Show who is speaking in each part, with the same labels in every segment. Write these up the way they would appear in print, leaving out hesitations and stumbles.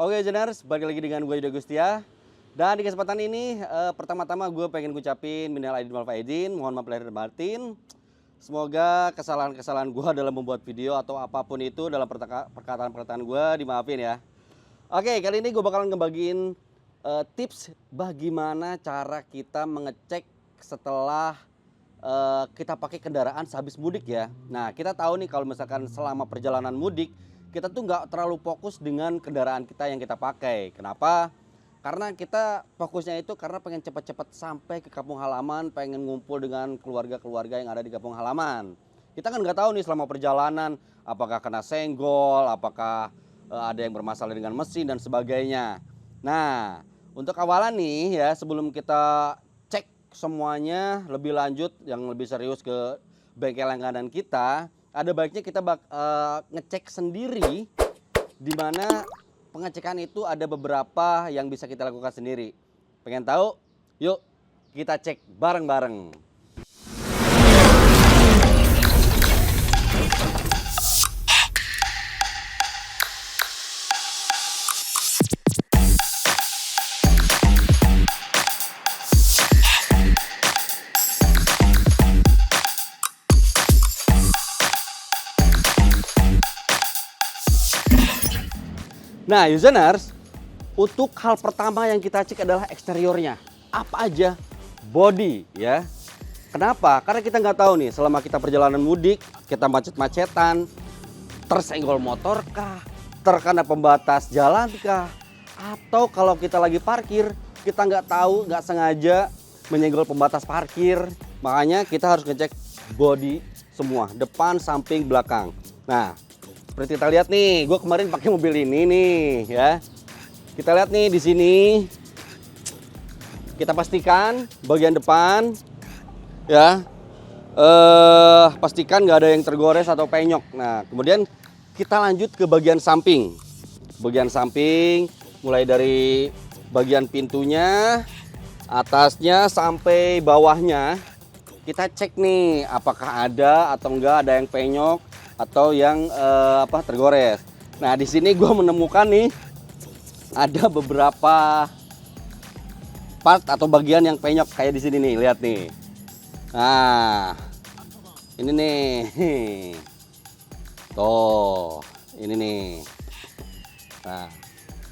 Speaker 1: Oke Jeners, balik lagi dengan gue Yuda Gustia. Dan di kesempatan ini pertama-tama gue pengen ngucapin minal aidin wal faizin, mohon maaf lahir dan batin. Semoga kesalahan-kesalahan gue dalam membuat video atau apapun itu dalam perkataan-perkataan gue dimaafin ya. Oke, kali ini gue bakalan ngebagiin tips bagaimana cara kita mengecek setelah kita pakai kendaraan sehabis mudik ya. Nah, kita tahu nih kalau misalkan selama perjalanan mudik kita tuh nggak terlalu fokus dengan kendaraan kita yang kita pakai. Kenapa? Karena kita fokusnya itu karena pengen cepat-cepat sampai ke kampung halaman, pengen ngumpul dengan keluarga-keluarga yang ada di kampung halaman. Kita kan nggak tahu nih selama perjalanan apakah kena senggol, apakah ada yang bermasalah dengan mesin dan sebagainya. Nah, untuk awalan nih ya, sebelum kita cek semuanya lebih lanjut yang lebih serius ke bengkel langganan kita, ada baiknya kita ngecek sendiri, di mana pengecekan itu ada beberapa yang bisa kita lakukan sendiri. Pengen tahu? Yuk kita cek bareng-bareng. Nah, users, untuk hal pertama yang kita cek adalah eksteriornya. Apa aja? Body ya. Kenapa? Karena kita nggak tahu nih selama kita perjalanan mudik, kita macet-macetan, tersenggol motor kah, terkena pembatas jalan kah, atau kalau kita lagi parkir, kita nggak tahu, nggak sengaja menyenggol pembatas parkir. Makanya kita harus ngecek body semua, depan, samping, belakang. Nah, seperti kita lihat nih, gue kemarin pakai mobil ini nih ya. Kita lihat nih di sini. Kita pastikan bagian depan ya. Pastikan nggak ada yang tergores atau penyok. Nah, kemudian kita lanjut ke bagian samping. Bagian samping mulai dari bagian pintunya, atasnya sampai bawahnya. Kita cek nih apakah ada atau enggak ada yang penyok atau yang tergores. Nah, di sini gue menemukan nih ada beberapa part atau bagian yang penyok kayak di sini nih, lihat nih. Nah, ini nih. Tuh, ini nih. Nah,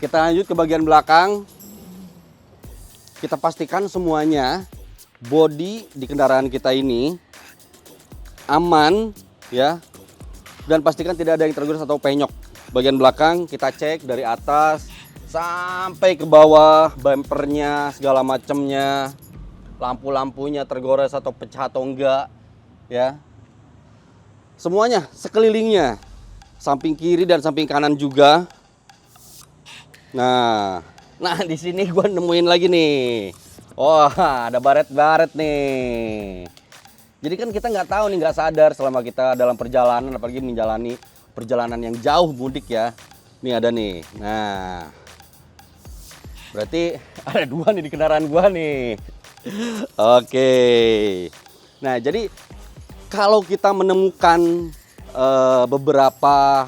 Speaker 1: kita lanjut ke bagian belakang. Kita pastikan semuanya bodi di kendaraan kita ini aman ya. Dan pastikan tidak ada yang tergores atau penyok. Bagian belakang kita cek dari atas sampai ke bawah, bumpernya, segala macamnya, lampu-lampunya tergores atau pecah atau enggak, ya. Semuanya, sekelilingnya, samping kiri dan samping kanan juga. Nah di sini gua nemuin lagi nih. Wah, ada baret-baret nih. Jadi kan kita nggak tahu nih, nggak sadar selama kita dalam perjalanan, apalagi menjalani perjalanan yang jauh mudik ya. Nih ada nih. Nah, berarti ada dua nih di kendaraan gua nih. Oke. Nah, jadi kalau kita menemukan beberapa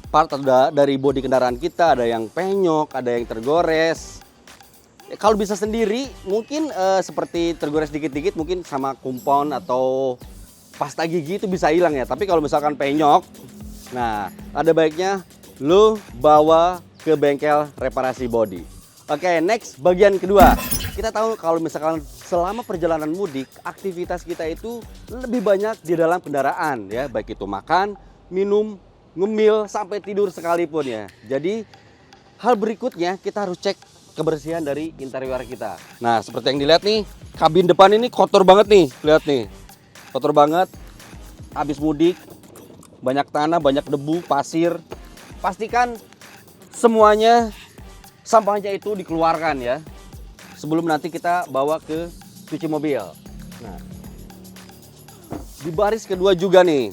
Speaker 1: part dari bodi kendaraan kita, ada yang penyok, ada yang tergores. Kalau bisa sendiri mungkin seperti tergores dikit-dikit mungkin sama kumpon atau pasta gigi itu bisa hilang ya. Tapi kalau misalkan penyok, nah ada baiknya lu bawa ke bengkel reparasi body. Oke, next bagian kedua. Kita tahu kalau misalkan selama perjalanan mudik aktivitas kita itu lebih banyak di dalam kendaraan ya. Baik itu makan, minum, ngemil, sampai tidur sekalipun ya. Jadi hal berikutnya kita harus cek kebersihan dari interior kita. Nah, seperti yang dilihat nih, kabin depan ini kotor banget nih. Lihat nih, kotor banget. Habis mudik, banyak tanah, banyak debu, pasir. Pastikan semuanya sampahnya itu dikeluarkan ya. Sebelum nanti kita bawa ke cuci mobil. Nah, di baris kedua juga nih.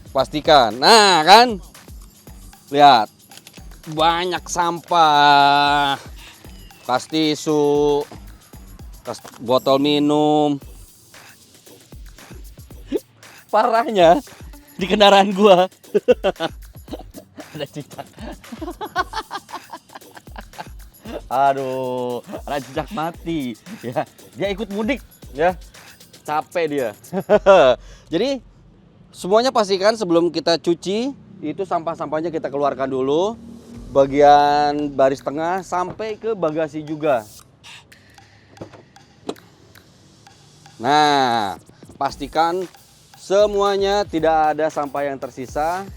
Speaker 1: Pastikan. Nah, kan? Lihat. Banyak sampah, tas tisu, tas botol minum. Parahnya di kendaraan gua ada cicak. Aduh, rajak mati ya. Dia ikut mudik ya. Capek dia. Jadi semuanya pastikan sebelum kita cuci itu sampah-sampahnya kita keluarkan dulu. Bagian baris tengah sampai ke bagasi juga. Nah, pastikan semuanya tidak ada sampah yang tersisa.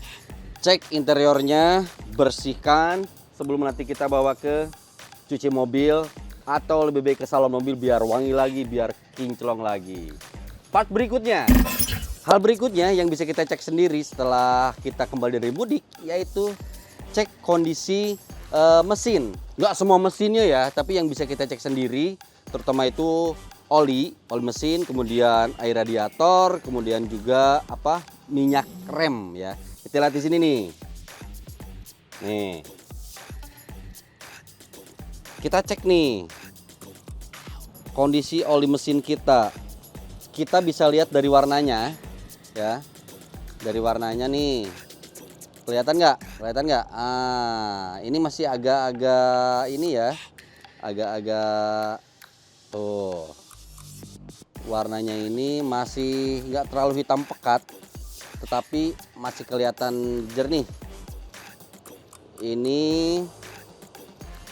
Speaker 1: Cek interiornya, bersihkan sebelum nanti kita bawa ke cuci mobil atau lebih baik ke salon mobil biar wangi lagi, biar kinclong lagi. Part berikutnya, hal berikutnya yang bisa kita cek sendiri setelah kita kembali dari mudik yaitu cek kondisi mesin. Nggak semua mesinnya ya, tapi yang bisa kita cek sendiri terutama itu oli mesin, kemudian air radiator, kemudian juga minyak rem ya. Kita lihat di sini nih. Nih. Kita cek nih kondisi oli mesin kita. Kita bisa lihat dari warnanya ya. Dari warnanya nih. Kelihatan nggak? Kelihatan nggak? Ini masih agak-agak ini ya. Agak-agak tuh. Warnanya ini masih nggak terlalu hitam pekat, tetapi masih kelihatan jernih. Ini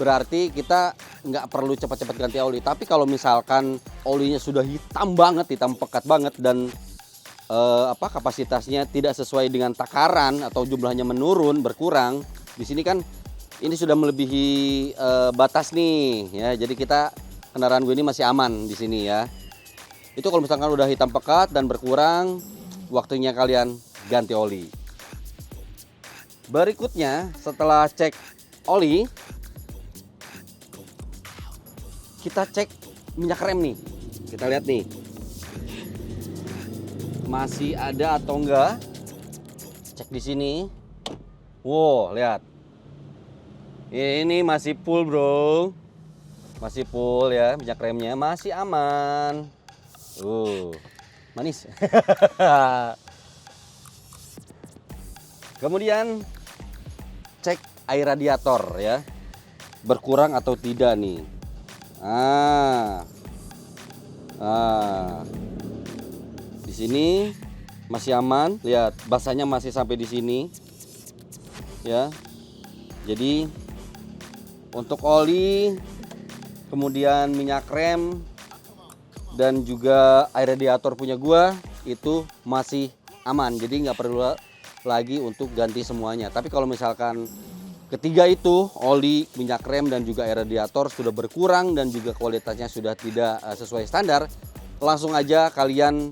Speaker 1: berarti kita nggak perlu cepat-cepat ganti oli. Tapi kalau misalkan olinya sudah hitam banget, hitam pekat banget dan kapasitasnya tidak sesuai dengan takaran atau jumlahnya menurun, berkurang, di sini kan ini sudah melebihi batas nih ya. Jadi kendaraan gue ini masih aman di sini ya. Itu kalau misalkan udah hitam pekat dan berkurang, waktunya kalian ganti oli. Berikutnya setelah cek oli, kita cek minyak rem nih. Kita lihat nih. Masih ada atau enggak? Cek di sini. Wow, lihat. Ini masih full, bro. Masih full ya, minyak remnya masih aman. Manis. Kemudian cek air radiator ya. Berkurang atau tidak nih. Di sini masih aman, lihat basahnya masih sampai di sini, ya. Jadi untuk oli, kemudian minyak rem dan juga air radiator punya gua itu masih aman. Jadi nggak perlu lagi untuk ganti semuanya. Tapi kalau misalkan ketiga itu oli, minyak rem dan juga air radiator sudah berkurang dan juga kualitasnya sudah tidak sesuai standar, langsung aja kalian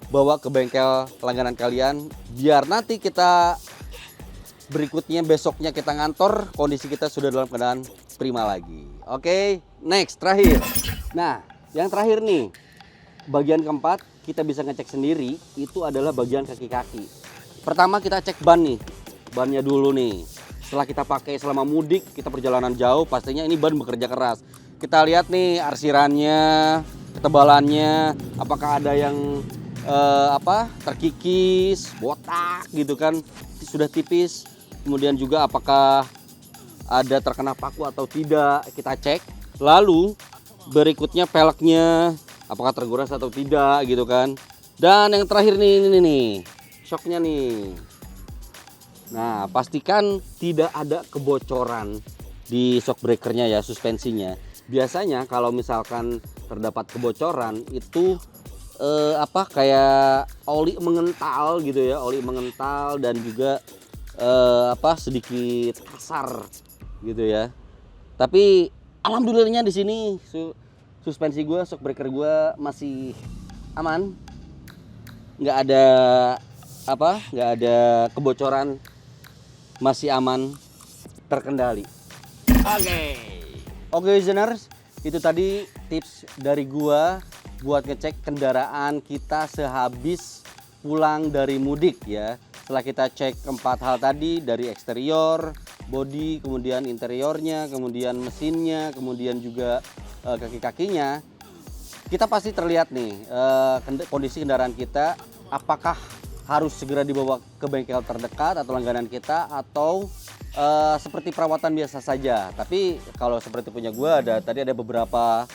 Speaker 1: bawa ke bengkel langganan kalian biar nanti kita berikutnya besoknya kita ngantor kondisi kita sudah dalam keadaan prima lagi. Oke, next terakhir. Nah, yang terakhir nih bagian keempat kita bisa ngecek sendiri itu adalah bagian kaki-kaki. Pertama kita cek ban nih, bannya dulu nih. Setelah kita pakai selama mudik, kita perjalanan jauh, pastinya ini ban bekerja keras. Kita lihat nih arsirannya, ketebalannya, apakah ada yang terkikis, botak gitu kan, sudah tipis. Kemudian juga apakah ada terkena paku atau tidak, kita cek. Lalu berikutnya peleknya, apakah tergores atau tidak gitu kan. Dan yang terakhir nih, ini nih, shocknya nih. Nah, pastikan tidak ada kebocoran di shock breakernya ya, suspensinya. Biasanya kalau misalkan terdapat kebocoran itu kayak oli mengental gitu ya, oli mengental dan juga sedikit kasar gitu ya. Tapi alhamdulillahnya di sini suspensi gue, shock breaker gue masih aman, nggak ada kebocoran, masih aman, terkendali. Oke listeners, itu tadi tips dari gua buat ngecek kendaraan kita sehabis pulang dari mudik ya. Setelah kita cek 4 hal tadi, dari eksterior, bodi, kemudian interiornya, kemudian mesinnya, kemudian juga kaki-kakinya, kita pasti terlihat nih kondisi kendaraan kita, apakah harus segera dibawa ke bengkel terdekat atau langganan kita, atau seperti perawatan biasa saja. Tapi kalau seperti punya gue tadi ada beberapa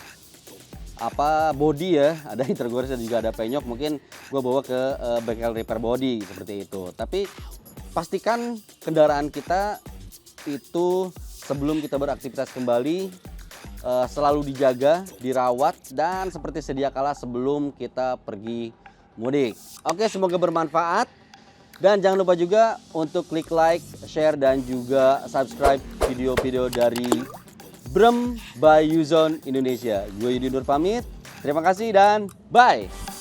Speaker 1: body ya, ada yang tergores dan juga ada penyok, mungkin gue bawa ke bengkel repair body seperti itu. Tapi pastikan kendaraan kita itu sebelum kita beraktivitas kembali selalu dijaga, dirawat, dan seperti sedia kala sebelum kita pergi mudik. Oke, semoga bermanfaat. Dan jangan lupa juga untuk klik like, share, dan juga subscribe video-video dari Brem by Yuzon Indonesia. Gue Yudi Nur pamit. Terima kasih dan bye.